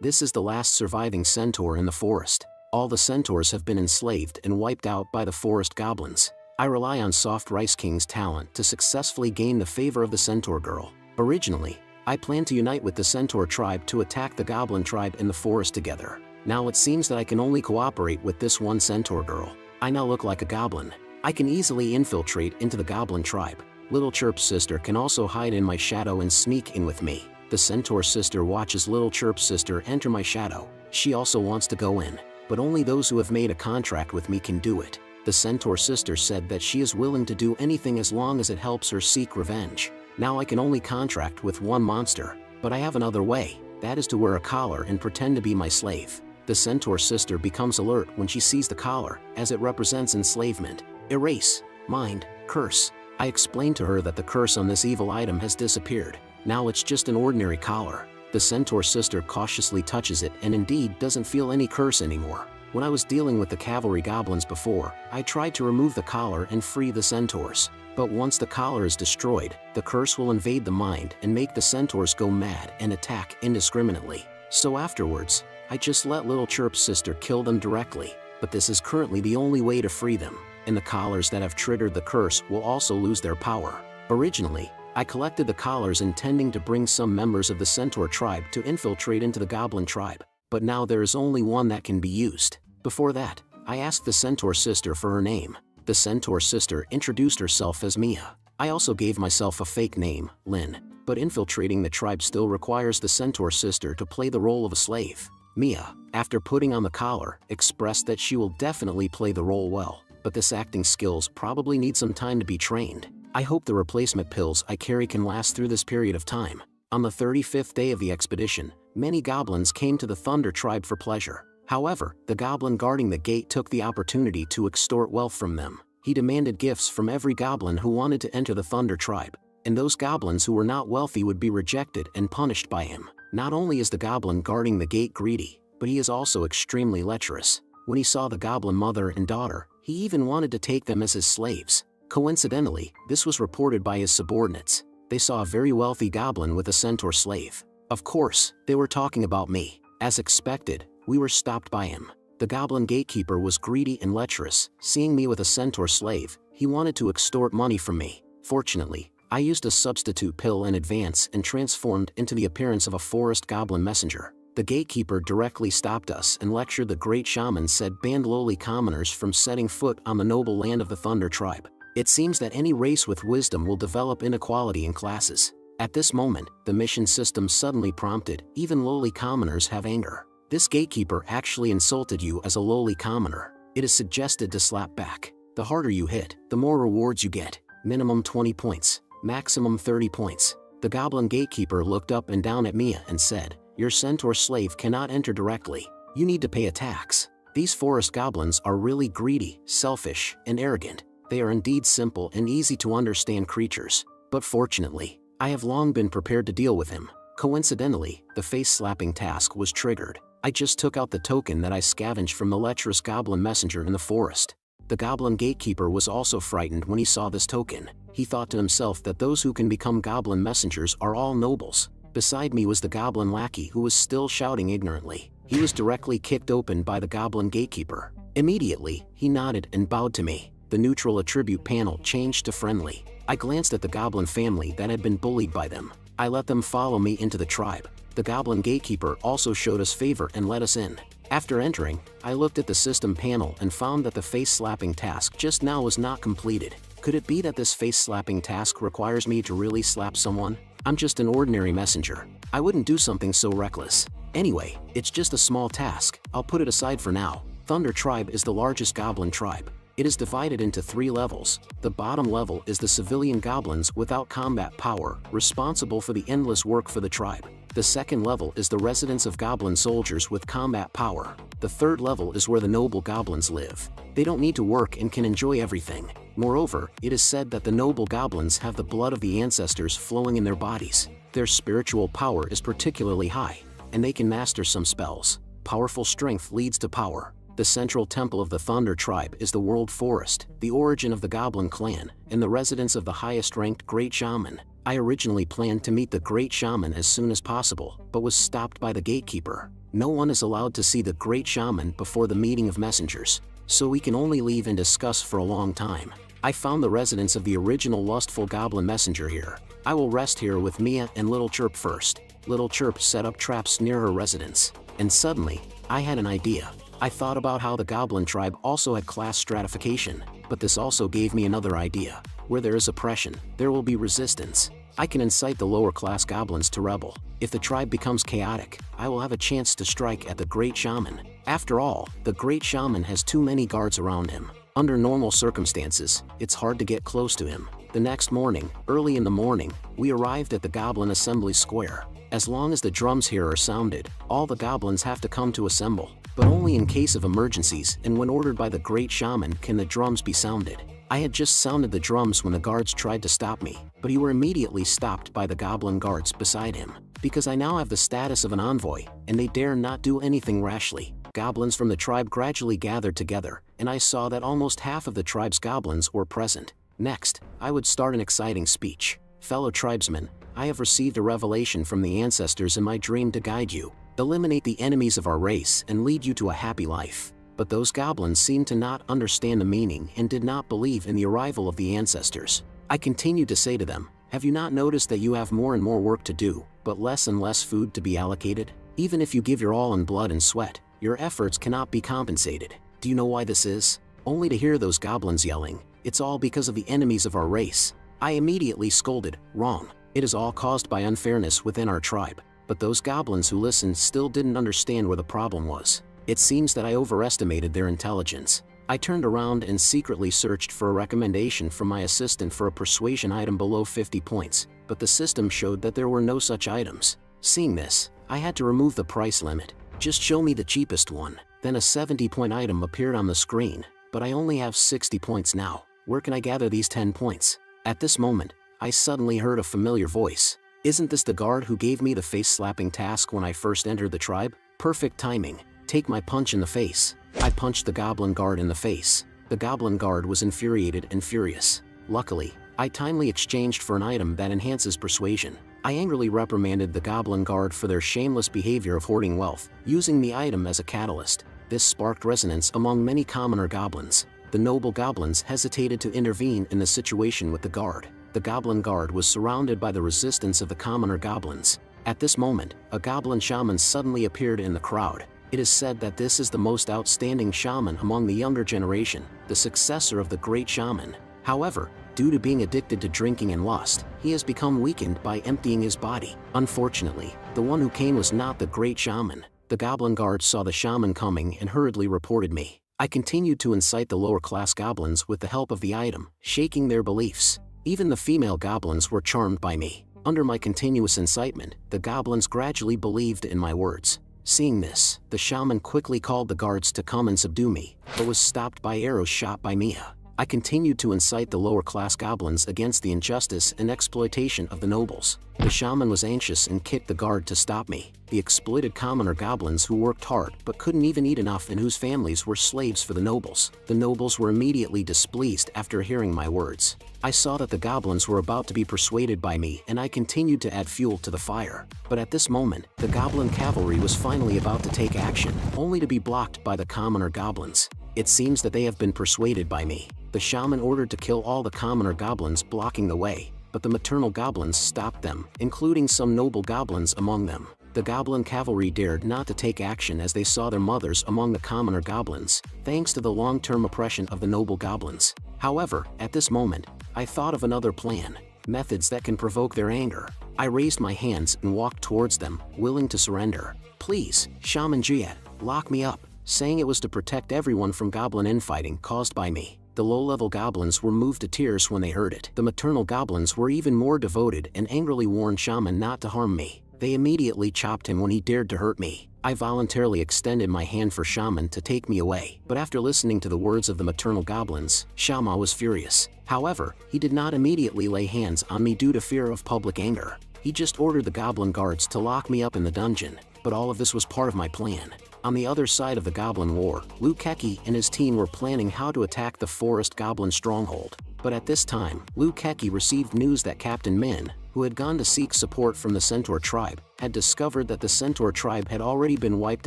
This is the last surviving centaur in the forest. All the centaurs have been enslaved and wiped out by the forest goblins. I rely on Soft Rice King's talent to successfully gain the favor of the centaur girl. Originally, I planned to unite with the centaur tribe to attack the goblin tribe in the forest together. Now it seems that I can only cooperate with this one centaur girl. I now look like a goblin. I can easily infiltrate into the goblin tribe. Little Chirp's sister can also hide in my shadow and sneak in with me. The centaur sister watches Little Chirp's sister enter my shadow. She also wants to go in, but only those who have made a contract with me can do it. The centaur sister said that she is willing to do anything as long as it helps her seek revenge. Now I can only contract with one monster, but I have another way. That is to wear a collar and pretend to be my slave. The centaur sister becomes alert when she sees the collar, as it represents enslavement. Erase, mind, curse. I explained to her that the curse on this evil item has disappeared. Now it's just an ordinary collar. The centaur sister cautiously touches it and indeed doesn't feel any curse anymore. When I was dealing with the cavalry goblins before, I tried to remove the collar and free the centaurs. But once the collar is destroyed, the curse will invade the mind and make the centaurs go mad and attack indiscriminately. So afterwards, I just let Little Chirp's sister kill them directly. But this is currently the only way to free them, and the collars that have triggered the curse will also lose their power. Originally, I collected the collars intending to bring some members of the centaur tribe to infiltrate into the goblin tribe, but now there is only one that can be used. Before that, I asked the centaur sister for her name. The centaur sister introduced herself as Mia. I also gave myself a fake name, Lin, but infiltrating the tribe still requires the centaur sister to play the role of a slave. Mia, after putting on the collar, expressed that she will definitely play the role well, but this acting skills probably need some time to be trained. I hope the replacement pills I carry can last through this period of time. On the 35th day of the expedition, many goblins came to the Thunder tribe for pleasure. However, the goblin guarding the gate took the opportunity to extort wealth from them. He demanded gifts from every goblin who wanted to enter the Thunder tribe, and those goblins who were not wealthy would be rejected and punished by him. Not only is the goblin guarding the gate greedy, but he is also extremely lecherous. When he saw the goblin mother and daughter, he even wanted to take them as his slaves. Coincidentally, this was reported by his subordinates. They saw a very wealthy goblin with a centaur slave. Of course, they were talking about me. As expected, we were stopped by him. The goblin gatekeeper was greedy and lecherous. Seeing me with a centaur slave, he wanted to extort money from me. Fortunately, I used a substitute pill in advance and transformed into the appearance of a forest goblin messenger. The gatekeeper directly stopped us and lectured the great shaman said banned lowly commoners from setting foot on the noble land of the Thunder tribe. It seems that any race with wisdom will develop inequality in classes. At this moment, the mission system suddenly prompted, even lowly commoners have anger. This gatekeeper actually insulted you as a lowly commoner. It is suggested to slap back. The harder you hit, the more rewards you get. Minimum 20 points, maximum 30 points. The goblin gatekeeper looked up and down at Mia and said, "Your centaur slave cannot enter directly. You need to pay a tax." These forest goblins are really greedy, selfish, and arrogant. They are indeed simple and easy to understand creatures. But fortunately, I have long been prepared to deal with him. Coincidentally, the face-slapping task was triggered. I just took out the token that I scavenged from the lecherous goblin messenger in the forest. The goblin gatekeeper was also frightened when he saw this token. He thought to himself that those who can become goblin messengers are all nobles. Beside me was the goblin lackey who was still shouting ignorantly. He was directly kicked open by the goblin gatekeeper. Immediately, he nodded and bowed to me. The neutral attribute panel changed to friendly. I glanced at the goblin family that had been bullied by them. I let them follow me into the tribe. The goblin gatekeeper also showed us favor and let us in. After entering, I looked at the system panel and found that the face-slapping task just now was not completed. Could it be that this face-slapping task requires me to really slap someone? I'm just an ordinary messenger. I wouldn't do something so reckless. Anyway, it's just a small task. I'll put it aside for now. Thunder tribe is the largest goblin tribe. It is divided into 3 levels. The bottom level is the civilian goblins without combat power, responsible for the endless work for the tribe. The second level is the residence of goblin soldiers with combat power. The third level is where the noble goblins live. They don't need to work and can enjoy everything. Moreover, it is said that the noble goblins have the blood of the ancestors flowing in their bodies. Their spiritual power is particularly high, and they can master some spells. Powerful strength leads to power. The central temple of the Thunder tribe is the World Forest, the origin of the Goblin clan, and the residence of the highest-ranked Great Shaman. I originally planned to meet the Great Shaman as soon as possible, but was stopped by the gatekeeper. No one is allowed to see the Great Shaman before the meeting of messengers, so we can only leave and discuss for a long time. I found the residence of the original lustful goblin messenger here. I will rest here with Mia and Little Chirp first. Little Chirp set up traps near her residence, and suddenly, I had an idea. I thought about how the goblin tribe also had class stratification, but this also gave me another idea. Where there is oppression, there will be resistance. I can incite the lower class goblins to rebel. If the tribe becomes chaotic, I will have a chance to strike at the Great Shaman. After all, the Great Shaman has too many guards around him. Under normal circumstances, it's hard to get close to him. The next morning, early in the morning, we arrived at the Goblin Assembly Square. As long as the drums here are sounded, all the goblins have to come to assemble. But only in case of emergencies and when ordered by the Great Shaman can the drums be sounded. I had just sounded the drums when the guards tried to stop me, but he were immediately stopped by the goblin guards beside him. Because I now have the status of an envoy, and they dare not do anything rashly. Goblins from the tribe gradually gathered together, and I saw that almost half of the tribe's goblins were present. Next, I would start an exciting speech. Fellow tribesmen, I have received a revelation from the ancestors in my dream to guide you, eliminate the enemies of our race and lead you to a happy life. But those goblins seemed to not understand the meaning and did not believe in the arrival of the ancestors. I continued to say to them, have you not noticed that you have more and more work to do, but less and less food to be allocated? Even if you give your all in blood and sweat, your efforts cannot be compensated. Do you know why this is? Only to hear those goblins yelling, it's all because of the enemies of our race. I immediately scolded, wrong. It is all caused by unfairness within our tribe. But those goblins who listened still didn't understand where the problem was. It seems that I overestimated their intelligence. I turned around and secretly searched for a recommendation from my assistant for a persuasion item below 50 points, but the system showed that there were no such items. Seeing this, I had to remove the price limit. Just show me the cheapest one. Then a 70-point item appeared on the screen, but I only have 60 points now. Where can I gather these 10 points? At this moment, I suddenly heard a familiar voice. Isn't this the guard who gave me the face-slapping task when I first entered the tribe? Perfect timing. Take my punch in the face. I punched the goblin guard in the face. The goblin guard was infuriated and furious. Luckily, I timely exchanged for an item that enhances persuasion. I angrily reprimanded the goblin guard for their shameless behavior of hoarding wealth, using the item as a catalyst. This sparked resonance among many commoner goblins. The noble goblins hesitated to intervene in the situation with the guard. The goblin guard was surrounded by the resistance of the commoner goblins. At this moment, a goblin shaman suddenly appeared in the crowd. It is said that this is the most outstanding shaman among the younger generation, the successor of the Great Shaman. However, due to being addicted to drinking and lust, he has become weakened by emptying his body. Unfortunately, the one who came was not the Great Shaman. The goblin guard saw the shaman coming and hurriedly reported me. I continued to incite the lower class goblins with the help of the item, shaking their beliefs. Even the female goblins were charmed by me. Under my continuous incitement, the goblins gradually believed in my words. Seeing this, the shaman quickly called the guards to come and subdue me, but was stopped by arrows shot by Mia. I continued to incite the lower class goblins against the injustice and exploitation of the nobles. The shaman was anxious and kicked the guard to stop me. The exploited commoner goblins who worked hard but couldn't even eat enough and whose families were slaves for the nobles. The nobles were immediately displeased after hearing my words. I saw that the goblins were about to be persuaded by me and I continued to add fuel to the fire. But at this moment, the goblin cavalry was finally about to take action, only to be blocked by the commoner goblins. It seems that they have been persuaded by me. The shaman ordered to kill all the commoner goblins blocking the way, but the maternal goblins stopped them, including some noble goblins among them. The goblin cavalry dared not to take action as they saw their mothers among the commoner goblins, thanks to the long-term oppression of the noble goblins. However, at this moment, I thought of another plan, methods that can provoke their anger. I raised my hands and walked towards them, willing to surrender. Please, Shaman Jiet, lock me up, saying it was to protect everyone from goblin infighting caused by me. The low-level goblins were moved to tears when they heard it. The maternal goblins were even more devoted and angrily warned Shaman not to harm me. They immediately chopped him when he dared to hurt me. I voluntarily extended my hand for Shaman to take me away, but after listening to the words of the maternal goblins, Shaman was furious. However, he did not immediately lay hands on me due to fear of public anger. He just ordered the goblin guards to lock me up in the dungeon, but all of this was part of my plan. On the other side of the Goblin War, Liu Keki and his team were planning how to attack the Forest Goblin stronghold. But at this time, Liu Keki received news that Captain Min, who had gone to seek support from the Centaur tribe, had discovered that the Centaur tribe had already been wiped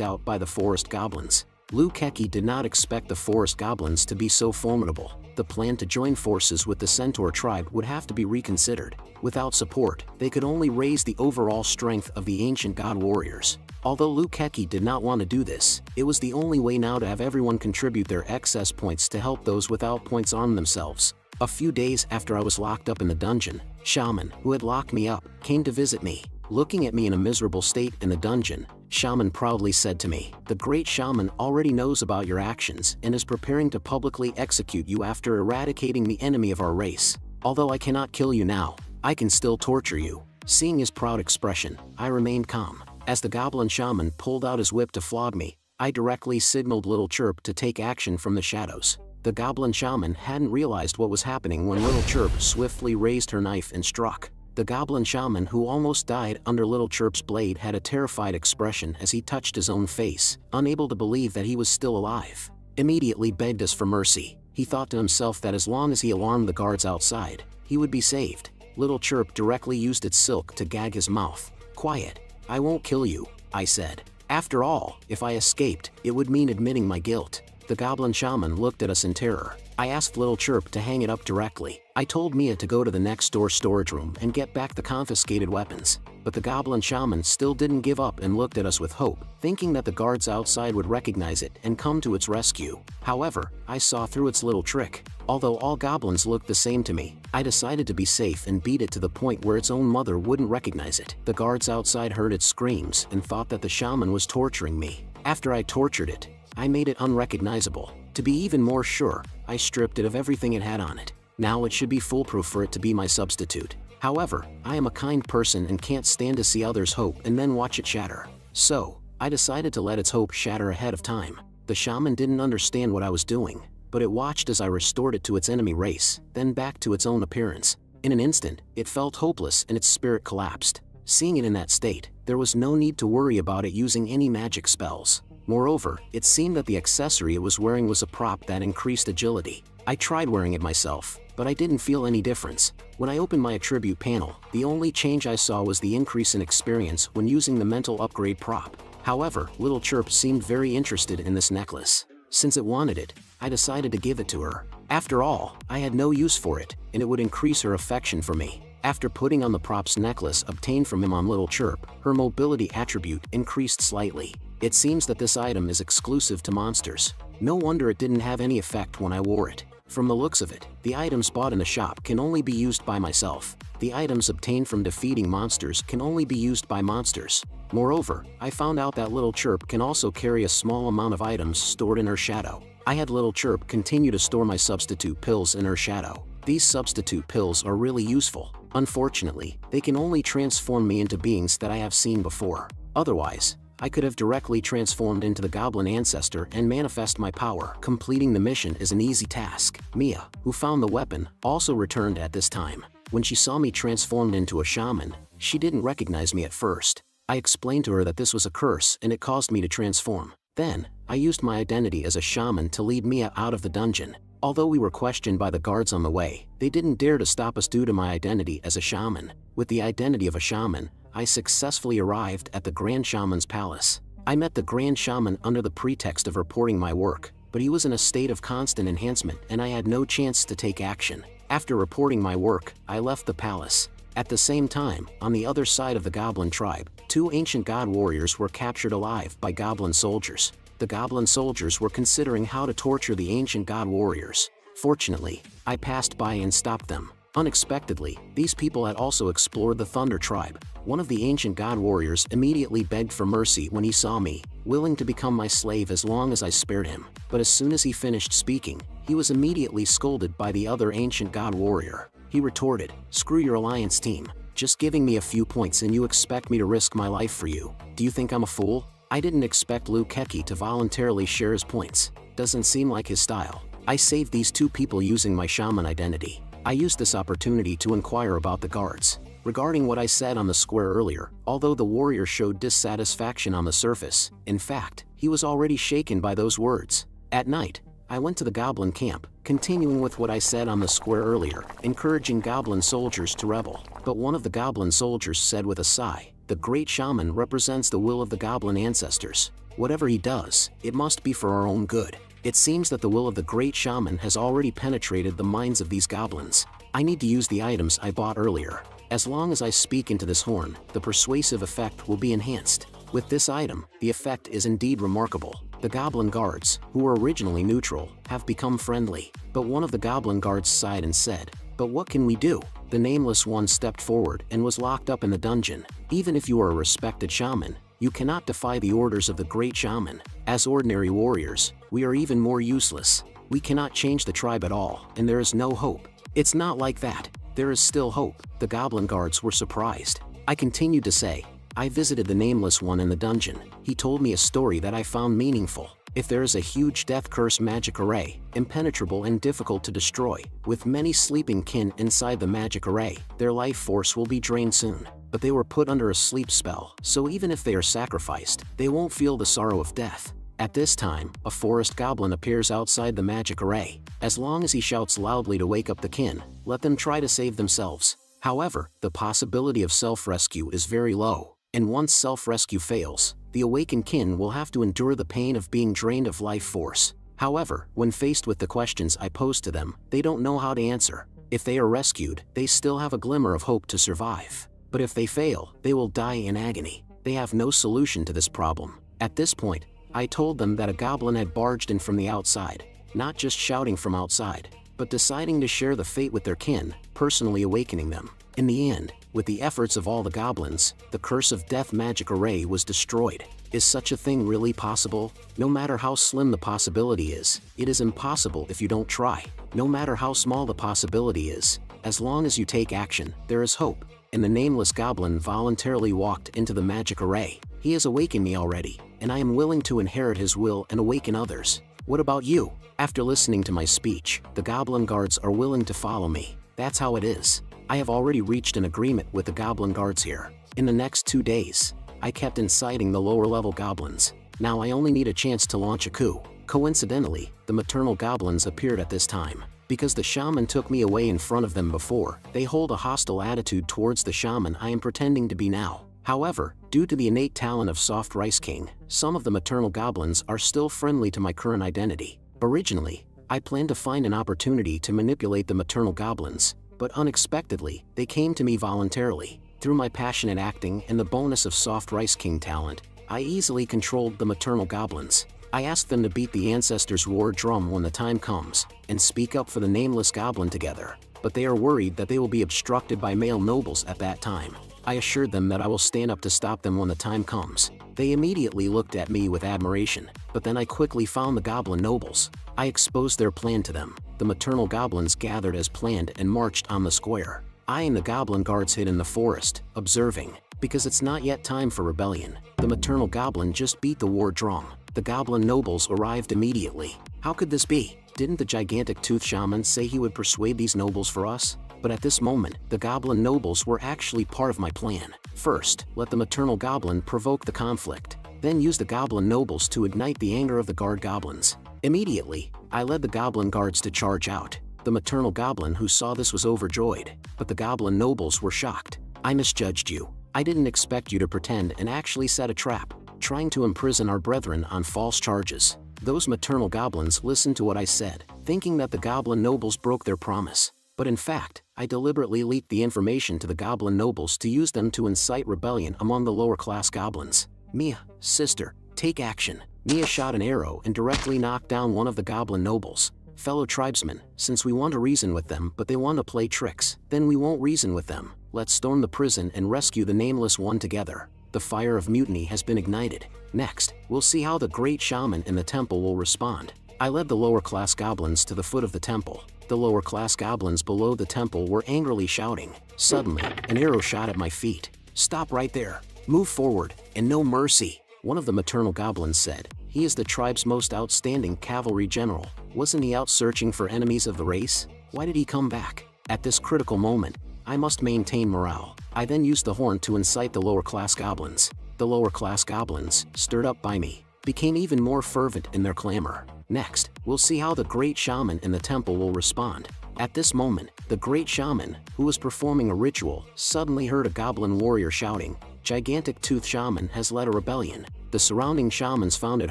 out by the forest goblins. Liu Keki did not expect the forest goblins to be so formidable. The plan to join forces with the Centaur tribe would have to be reconsidered. Without support, they could only raise the overall strength of the ancient god warriors. Although Liu Keki did not want to do this, it was the only way now to have everyone contribute their excess points to help those without points on themselves. A few days after I was locked up in the dungeon, Shaman, who had locked me up, came to visit me. Looking at me in a miserable state in the dungeon, Shaman proudly said to me, "The great Shaman already knows about your actions and is preparing to publicly execute you after eradicating the enemy of our race. Although I cannot kill you now, I can still torture you." Seeing his proud expression, I remained calm. As the goblin shaman pulled out his whip to flog me, I directly signaled Little Chirp to take action from the shadows. The goblin shaman hadn't realized what was happening when Little Chirp swiftly raised her knife and struck. The goblin shaman, who almost died under Little Chirp's blade, had a terrified expression as he touched his own face, unable to believe that he was still alive. Immediately begged us for mercy. He thought to himself that as long as he alarmed the guards outside, he would be saved. Little Chirp directly used its silk to gag his mouth. "Quiet. I won't kill you," I said. "After all, if I escaped, it would mean admitting my guilt." The goblin shaman looked at us in terror. I asked Little Chirp to hang it up directly. I told Mia to go to the next door storage room and get back the confiscated weapons. But the goblin shaman still didn't give up and looked at us with hope, thinking that the guards outside would recognize it and come to its rescue. However, I saw through its little trick. Although all goblins looked the same to me, I decided to be safe and beat it to the point where its own mother wouldn't recognize it. The guards outside heard its screams and thought that the shaman was torturing me. After I tortured it, I made it unrecognizable. To be even more sure, I stripped it of everything it had on it. Now it should be foolproof for it to be my substitute. However, I am a kind person and can't stand to see others' hope and then watch it shatter. So, I decided to let its hope shatter ahead of time. The shaman didn't understand what I was doing, but it watched as I restored it to its enemy race, then back to its own appearance. In an instant, it felt hopeless and its spirit collapsed. Seeing it in that state, there was no need to worry about it using any magic spells. Moreover, it seemed that the accessory it was wearing was a prop that increased agility. I tried wearing it myself, but I didn't feel any difference. When I opened my attribute panel, the only change I saw was the increase in experience when using the mental upgrade prop. However, Little Chirp seemed very interested in this necklace. Since it wanted it, I decided to give it to her. After all, I had no use for it, and it would increase her affection for me. After putting on the prop's necklace obtained from him on Little Chirp, her mobility attribute increased slightly. It seems that this item is exclusive to monsters. No wonder it didn't have any effect when I wore it. From the looks of it, the items bought in the shop can only be used by myself. The items obtained from defeating monsters can only be used by monsters. Moreover, I found out that Little Chirp can also carry a small amount of items stored in her shadow. I had Little Chirp continue to store my substitute pills in her shadow. These substitute pills are really useful. Unfortunately, they can only transform me into beings that I have seen before. Otherwise, I could have directly transformed into the goblin ancestor and manifest my power. Completing the mission is an easy task. Mia, who found the weapon, also returned at this time. When she saw me transformed into a shaman, she didn't recognize me at first. I explained to her that this was a curse and it caused me to transform. Then, I used my identity as a shaman to lead Mia out of the dungeon. Although we were questioned by the guards on the way, they didn't dare to stop us due to my identity as a shaman. With the identity of a shaman, I successfully arrived at the Grand Shaman's palace. I met the Grand Shaman under the pretext of reporting my work, but he was in a state of constant enhancement and I had no chance to take action. After reporting my work, I left the palace. At the same time, on the other side of the goblin tribe, 2 ancient god warriors were captured alive by goblin soldiers. The goblin soldiers were considering how to torture the ancient god warriors. Fortunately, I passed by and stopped them. Unexpectedly, these people had also explored the Thunder tribe. One of the ancient god warriors immediately begged for mercy when he saw me, willing to become my slave as long as I spared him. But as soon as he finished speaking, he was immediately scolded by the other ancient god warrior. He retorted, "Screw your alliance team. Just giving me a few points and you expect me to risk my life for you. Do you think I'm a fool?" I didn't expect Liu Keki to voluntarily share his points. Doesn't seem like his style. I saved these 2 people using my shaman identity. I used this opportunity to inquire about the guards. Regarding what I said on the square earlier, although the warrior showed dissatisfaction on the surface, in fact, he was already shaken by those words. At night, I went to the goblin camp, continuing with what I said on the square earlier, encouraging goblin soldiers to rebel. But one of the goblin soldiers said with a sigh, "The great shaman represents the will of the goblin ancestors. Whatever he does, it must be for our own good." It seems that the will of the great shaman has already penetrated the minds of these goblins. I need to use the items I bought earlier. As long as I speak into this horn, the persuasive effect will be enhanced. With this item, the effect is indeed remarkable. The goblin guards, who were originally neutral, have become friendly. But one of the goblin guards sighed and said, "But what can we do?" The nameless one stepped forward and was locked up in the dungeon. Even if you are a respected shaman, you cannot defy the orders of the great shaman. As ordinary warriors, we are even more useless. We cannot change the tribe at all, and there is no hope. It's not like that. There is still hope. The goblin guards were surprised. I continued to say, "I visited the nameless one in the dungeon. He told me a story that I found meaningful. If there is a huge death curse magic array, impenetrable and difficult to destroy, with many sleeping kin inside the magic array, their life force will be drained soon. But they were put under a sleep spell, so even if they are sacrificed, they won't feel the sorrow of death. At this time, a forest goblin appears outside the magic array. As long as he shouts loudly to wake up the kin, let them try to save themselves. However, the possibility of self-rescue is very low. And once self-rescue fails, the awakened kin will have to endure the pain of being drained of life force. However, when faced with the questions I pose to them, they don't know how to answer. If they are rescued, they still have a glimmer of hope to survive. But if they fail, they will die in agony. They have no solution to this problem. At this point, I told them that a goblin had barged in from the outside, not just shouting from outside, but deciding to share the fate with their kin, personally awakening them. In the end, with the efforts of all the goblins, the curse of death magic array was destroyed. Is such a thing really possible? No matter how slim the possibility is, it is impossible if you don't try. No matter how small the possibility is, as long as you take action, there is hope. And the nameless goblin voluntarily walked into the magic array. He has awakened me already, and I am willing to inherit his will and awaken others. What about you? After listening to my speech, the goblin guards are willing to follow me. That's how it is. I have already reached an agreement with the goblin guards here. In the next 2 days, I kept inciting the lower level goblins. Now I only need a chance to launch a coup. Coincidentally, the maternal goblins appeared at this time. Because the shaman took me away in front of them before, they hold a hostile attitude towards the shaman I am pretending to be now. However, due to the innate talent of Soft Rice King, some of the maternal goblins are still friendly to my current identity. Originally, I planned to find an opportunity to manipulate the maternal goblins, but unexpectedly, they came to me voluntarily. Through my passionate acting and the bonus of Soft Rice King talent, I easily controlled the maternal goblins. I asked them to beat the ancestors' war drum when the time comes, and speak up for the nameless goblin together, but they are worried that they will be obstructed by male nobles at that time. I assured them that I will stand up to stop them when the time comes. They immediately looked at me with admiration, but then I quickly found the goblin nobles. I exposed their plan to them. The maternal goblins gathered as planned and marched on the square. I and the goblin guards hid in the forest, observing. Because it's not yet time for rebellion, the maternal goblin just beat the war drum. The goblin nobles arrived immediately. How could this be? Didn't the gigantic tooth shaman say he would persuade these nobles for us? But at this moment, the goblin nobles were actually part of my plan. First, let the maternal goblin provoke the conflict. Then use the goblin nobles to ignite the anger of the guard goblins. Immediately, I led the goblin guards to charge out. The maternal goblin who saw this was overjoyed, but the goblin nobles were shocked. I misjudged you. I didn't expect you to pretend and actually set a trap, trying to imprison our brethren on false charges. Those maternal goblins listened to what I said, thinking that the goblin nobles broke their promise. But in fact, I deliberately leaked the information to the goblin nobles to use them to incite rebellion among the lower class goblins. Mia, sister, take action. Mia shot an arrow and directly knocked down one of the goblin nobles. Fellow tribesmen, since we want to reason with them but they want to play tricks, then we won't reason with them. Let's storm the prison and rescue the nameless one together. The fire of mutiny has been ignited. Next, we'll see how the great shaman in the temple will respond. I led the lower class goblins to the foot of the temple. The lower class goblins below the temple were angrily shouting. Suddenly, an arrow shot at my feet. Stop right there. Move forward, and no mercy. One of the maternal goblins said. He is the tribe's most outstanding cavalry general. Wasn't he out searching for enemies of the race? Why did he come back? At this critical moment, I must maintain morale. I then used the horn to incite the lower class goblins. The lower class goblins, stirred up by me, became even more fervent in their clamor. Next, we'll see how the great shaman in the temple will respond. At this moment, the great shaman, who was performing a ritual, suddenly heard a goblin warrior shouting, "Gigantic Tooth Shaman has led a rebellion." The surrounding shamans found it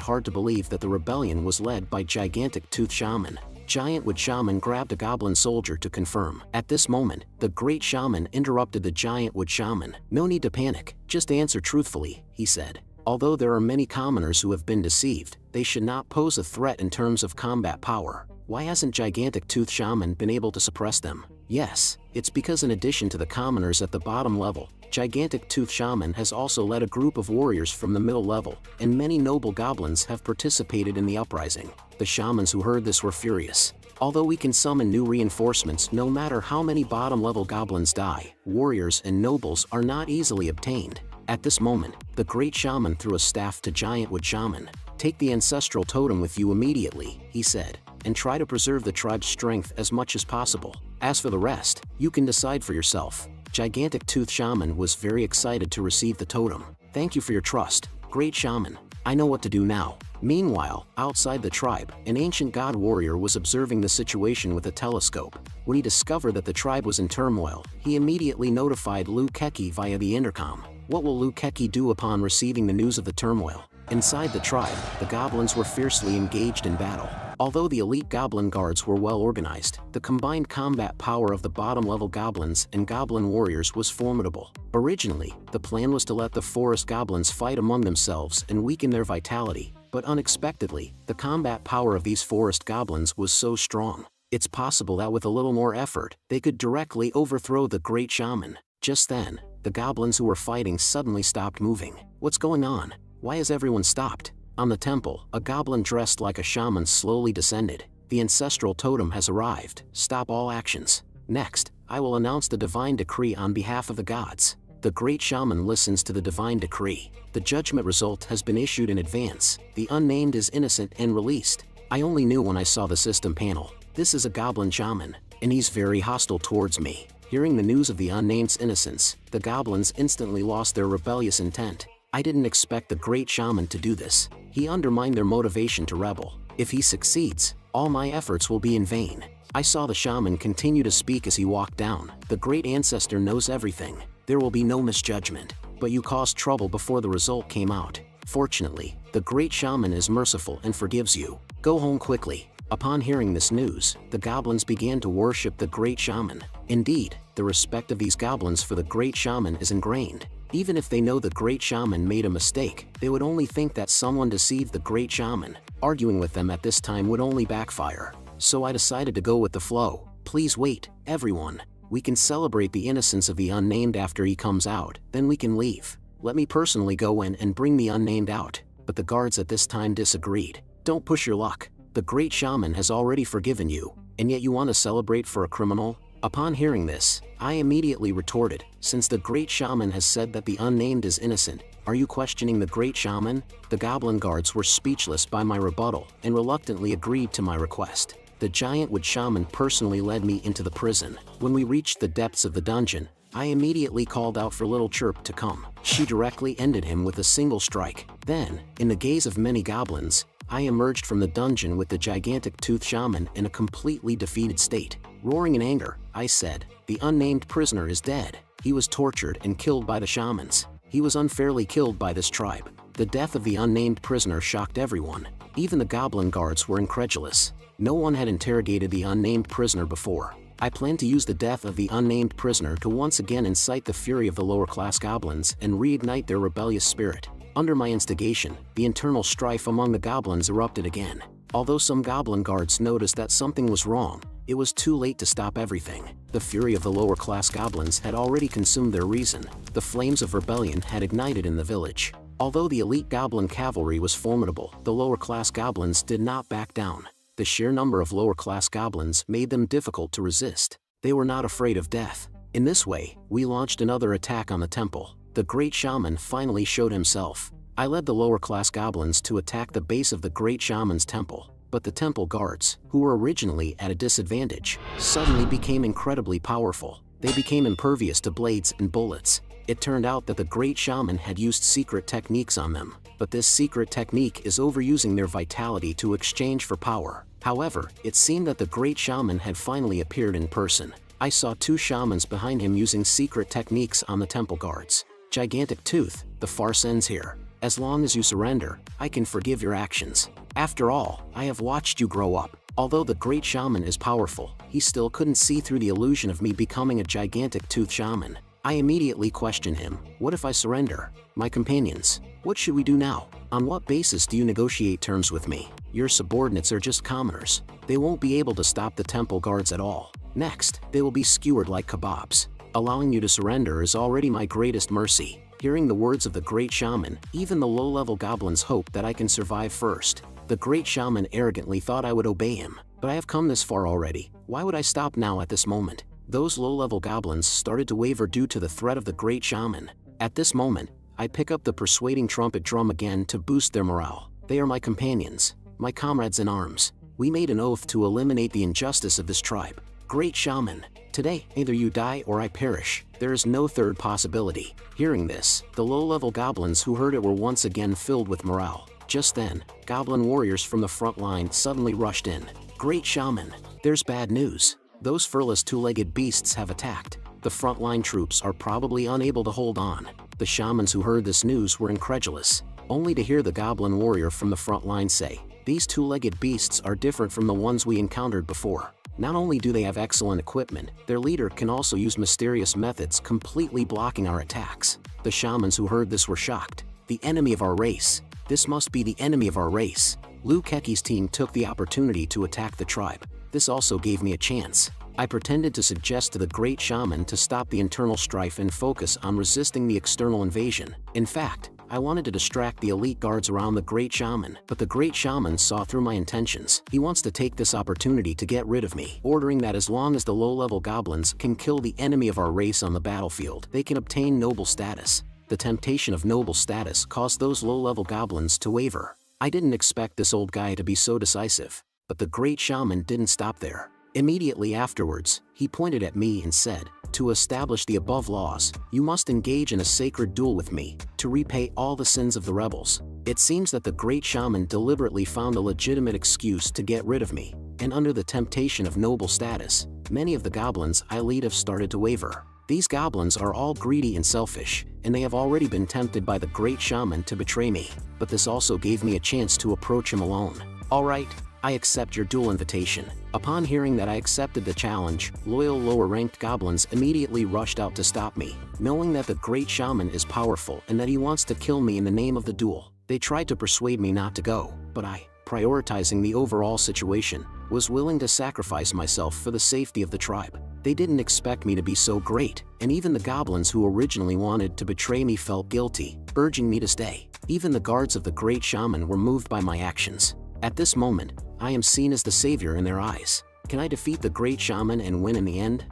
hard to believe that the rebellion was led by Gigantic Tooth Shaman. Giant Wood Shaman grabbed a goblin soldier to confirm. At this moment, the great shaman interrupted the Giant Wood Shaman. "No need to panic, just answer truthfully," he said. "Although there are many commoners who have been deceived, they should not pose a threat in terms of combat power. Why hasn't Gigantic Tooth Shaman been able to suppress them? Yes, it's because in addition to the commoners at the bottom level, Gigantic Tooth Shaman has also led a group of warriors from the middle level, and many noble goblins have participated in the uprising." The shamans who heard this were furious. Although we can summon new reinforcements no matter how many bottom-level goblins die, warriors and nobles are not easily obtained. At this moment, the great shaman threw a staff to Giant Wood Shaman. "Take the ancestral totem with you immediately," he said, "and try to preserve the tribe's strength as much as possible. As for the rest, you can decide for yourself." Gigantic Tooth Shaman was very excited to receive the totem. "Thank you for your trust, great shaman. I know what to do now." Meanwhile, outside the tribe, an ancient god warrior was observing the situation with a telescope. When he discovered that the tribe was in turmoil, he immediately notified Lu Keki via the intercom. What will Lu Keki do upon receiving the news of the turmoil? Inside the tribe, the goblins were fiercely engaged in battle. Although the elite goblin guards were well organized, the combined combat power of the bottom-level goblins and goblin warriors was formidable. Originally, the plan was to let the forest goblins fight among themselves and weaken their vitality, but unexpectedly, the combat power of these forest goblins was so strong. It's possible that with a little more effort, they could directly overthrow the great shaman. Just then, the goblins who were fighting suddenly stopped moving. "What's going on? Why has everyone stopped?" On the temple, a goblin dressed like a shaman slowly descended. "The ancestral totem has arrived. Stop all actions. Next, I will announce the divine decree on behalf of the gods." The great shaman listens to the divine decree. The judgment result has been issued in advance. The unnamed is innocent and released. I only knew when I saw the system panel. This is a goblin shaman, and he's very hostile towards me. Hearing the news of the unnamed's innocence, the goblins instantly lost their rebellious intent. I didn't expect the great shaman to do this. He undermined their motivation to rebel. If he succeeds, all my efforts will be in vain. I saw the shaman continue to speak as he walked down. "The great ancestor knows everything. There will be no misjudgment. But you caused trouble before the result came out. Fortunately, the great shaman is merciful and forgives you. Go home quickly." Upon hearing this news, the goblins began to worship the great shaman. Indeed, the respect of these goblins for the great shaman is ingrained. Even if they know the great shaman made a mistake, they would only think that someone deceived the great shaman. Arguing with them at this time would only backfire. So I decided to go with the flow. "Please wait, everyone. We can celebrate the innocence of the unnamed after he comes out, then we can leave. Let me personally go in and bring the unnamed out." But the guards at this time disagreed. "Don't push your luck. The great shaman has already forgiven you, and yet you want to celebrate for a criminal?" Upon hearing this, I immediately retorted, "Since the great shaman has said that the unnamed is innocent, are you questioning the great shaman?" The goblin guards were speechless by my rebuttal and reluctantly agreed to my request. The Giant Wood Shaman personally led me into the prison. When we reached the depths of the dungeon, I immediately called out for Little Chirp to come. She directly ended him with a single strike. Then, in the gaze of many goblins, I emerged from the dungeon with the Gigantic Tooth Shaman in a completely defeated state. Roaring in anger, I said, "The unnamed prisoner is dead. He was tortured and killed by the shamans. He was unfairly killed by this tribe." The death of the unnamed prisoner shocked everyone. Even the goblin guards were incredulous. No one had interrogated the unnamed prisoner before. I planned to use the death of the unnamed prisoner to once again incite the fury of the lower-class goblins and reignite their rebellious spirit. Under my instigation, the internal strife among the goblins erupted again. Although some goblin guards noticed that something was wrong, it was too late to stop everything. The fury of the lower-class goblins had already consumed their reason. The flames of rebellion had ignited in the village. Although the elite goblin cavalry was formidable, the lower-class goblins did not back down. The sheer number of lower-class goblins made them difficult to resist. They were not afraid of death. In this way, we launched another attack on the temple. The great shaman finally showed himself. I led the lower-class goblins to attack the base of the great shaman's temple, but the temple guards, who were originally at a disadvantage, suddenly became incredibly powerful. They became impervious to blades and bullets. It turned out that the great shaman had used secret techniques on them, but this secret technique is overusing their vitality to exchange for power. However, it seemed that the great shaman had finally appeared in person. I saw two shamans behind him using secret techniques on the temple guards. Gigantic tooth, the farce ends here. As long as you surrender, I can forgive your actions. After all, I have watched you grow up. Although the great shaman is powerful, he still couldn't see through the illusion of me becoming a gigantic tooth shaman. I immediately questioned him. What if I surrender? My companions, what should we do now? On what basis do you negotiate terms with me? Your subordinates are just commoners. They won't be able to stop the temple guards at all. Next, they will be skewered like kebabs. Allowing you to surrender is already my greatest mercy. Hearing the words of the great shaman, even the low-level goblins hope that I can survive first. The great shaman arrogantly thought I would obey him. But I have come this far already. Why would I stop now at this moment? Those low-level goblins started to waver due to the threat of the great shaman. At this moment, I pick up the persuading trumpet drum again to boost their morale. They are my companions, my comrades in arms. We made an oath to eliminate the injustice of this tribe. Great shaman, today, either you die or I perish. There is no third possibility. Hearing this, the low-level goblins who heard it were once again filled with morale. Just then, goblin warriors from the front line suddenly rushed in. Great shaman, there's bad news. Those furless two-legged beasts have attacked. The frontline troops are probably unable to hold on. The shamans who heard this news were incredulous, only to hear the goblin warrior from the front line say, "These two-legged beasts are different from the ones we encountered before. Not only do they have excellent equipment, their leader can also use mysterious methods completely blocking our attacks." The shamans who heard this were shocked. The enemy of our race. This must be the enemy of our race. Liu Keqi's team took the opportunity to attack the tribe. This also gave me a chance. I pretended to suggest to the great shaman to stop the internal strife and focus on resisting the external invasion. In fact, I wanted to distract the elite guards around the great shaman, but the great shaman saw through my intentions. He wants to take this opportunity to get rid of me, ordering that as long as the low-level goblins can kill the enemy of our race on the battlefield, they can obtain noble status. The temptation of noble status caused those low-level goblins to waver. I didn't expect this old guy to be so decisive, but the great shaman didn't stop there. Immediately afterwards, he pointed at me and said, "To establish the above laws, you must engage in a sacred duel with me, to repay all the sins of the rebels." It seems that the great shaman deliberately found a legitimate excuse to get rid of me, and under the temptation of noble status, many of the goblins I lead have started to waver. These goblins are all greedy and selfish, and they have already been tempted by the great shaman to betray me, but this also gave me a chance to approach him alone. "Alright, I accept your duel invitation." Upon hearing that I accepted the challenge, loyal lower-ranked goblins immediately rushed out to stop me, knowing that the great shaman is powerful and that he wants to kill me in the name of the duel. They tried to persuade me not to go, but I, prioritizing the overall situation, was willing to sacrifice myself for the safety of the tribe. They didn't expect me to be so great, and even the goblins who originally wanted to betray me felt guilty, urging me to stay. Even the guards of the great shaman were moved by my actions. At this moment, I am seen as the savior in their eyes. Can I defeat the great shaman and win in the end?